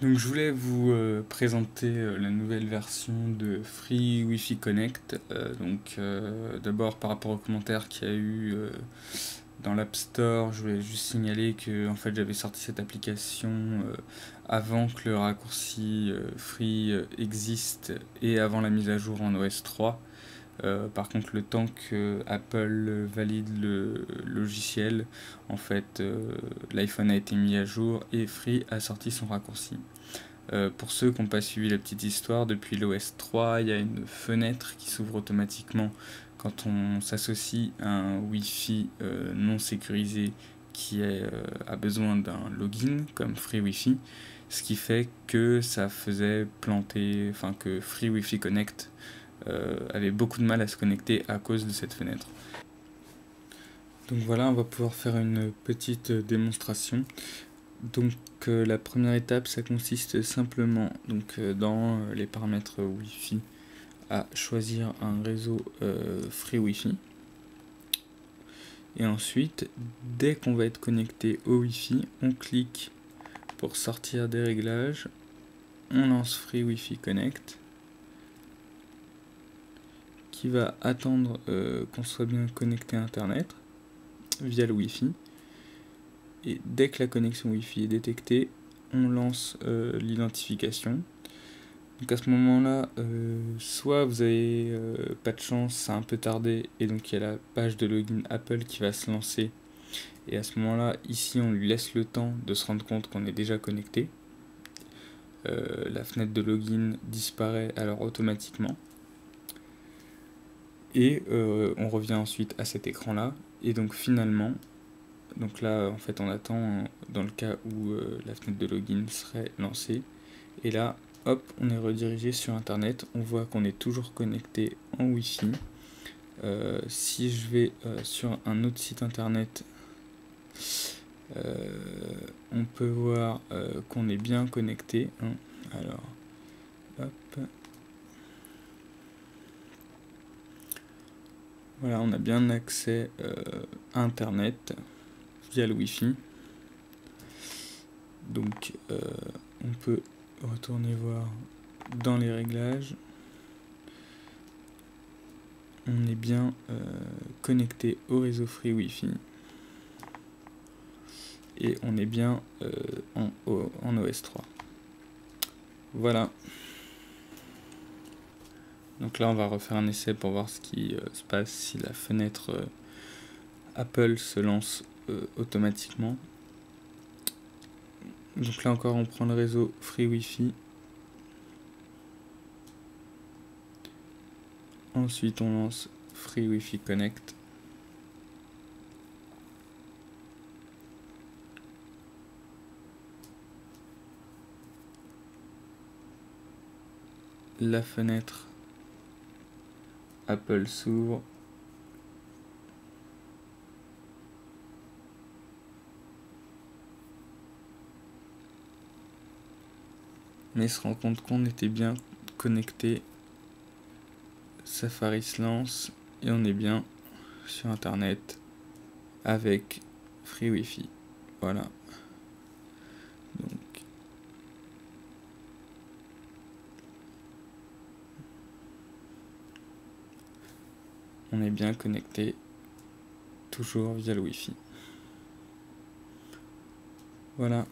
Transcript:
Donc je voulais vous présenter la nouvelle version de Free Wi-Fi Connect. D'abord par rapport aux commentaires qu'il y a eu dans l'App Store, je voulais juste signaler que en fait j'avais sorti cette application avant que le raccourci Free existe et avant la mise à jour en OS 3. Par contre, le temps que Apple valide le logiciel, en fait, l'iPhone a été mis à jour et Free a sorti son raccourci. Pour ceux qui n'ont pas suivi la petite histoire, depuis l'OS 3, il y a une fenêtre qui s'ouvre automatiquement quand on s'associe à un Wi-Fi non sécurisé qui a besoin d'un login comme Free Wi-Fi, ce qui fait que ça faisait planter, enfin que Free Wi-Fi Connect avait beaucoup de mal à se connecter à cause de cette fenêtre. Donc voilà, on va pouvoir faire une petite démonstration. Donc la première étape, ça consiste simplement dans les paramètres Wi-Fi à choisir un réseau Free Wi-Fi. Et ensuite, dès qu'on va être connecté au Wi-Fi, on clique pour sortir des réglages, on lance Free Wi-Fi Connect, qui va attendre qu'on soit bien connecté à Internet via le Wi-Fi. Et dès que la connexion Wi-Fi est détectée, on lance l'identification. Donc à ce moment-là, soit vous avez pas de chance, ça a un peu tardé, et donc il y a la page de login Apple qui va se lancer. Et à ce moment-là, ici, on lui laisse le temps de se rendre compte qu'on est déjà connecté. La fenêtre de login disparaît alors automatiquement. Et on revient ensuite à cet écran-là. Et donc finalement, donc là, en fait, on attend dans le cas où la fenêtre de login serait lancée. Et là, hop, on est redirigé sur Internet. On voit qu'on est toujours connecté en Wi-Fi. Si je vais sur un autre site Internet, on peut voir qu'on est bien connecté. Hein. Alors, hop. Voilà, on a bien accès à Internet via le Wi-Fi. Donc, on peut retourner voir dans les réglages. On est bien connecté au réseau Free Wi-Fi. Et on est bien en OS 3. Voilà. Donc là, on va refaire un essai pour voir ce qui se passe si la fenêtre Apple se lance automatiquement. Donc là encore, on prend le réseau Free Wi-Fi. Ensuite, on lance Free Wi-Fi Connect. La fenêtre Apple s'ouvre. Mais se rend compte qu'on était bien connecté. Safari se lance et on est bien sur Internet avec Free Wi-Fi. Voilà. Donc, on est bien connecté toujours via le Wi-Fi. Voilà.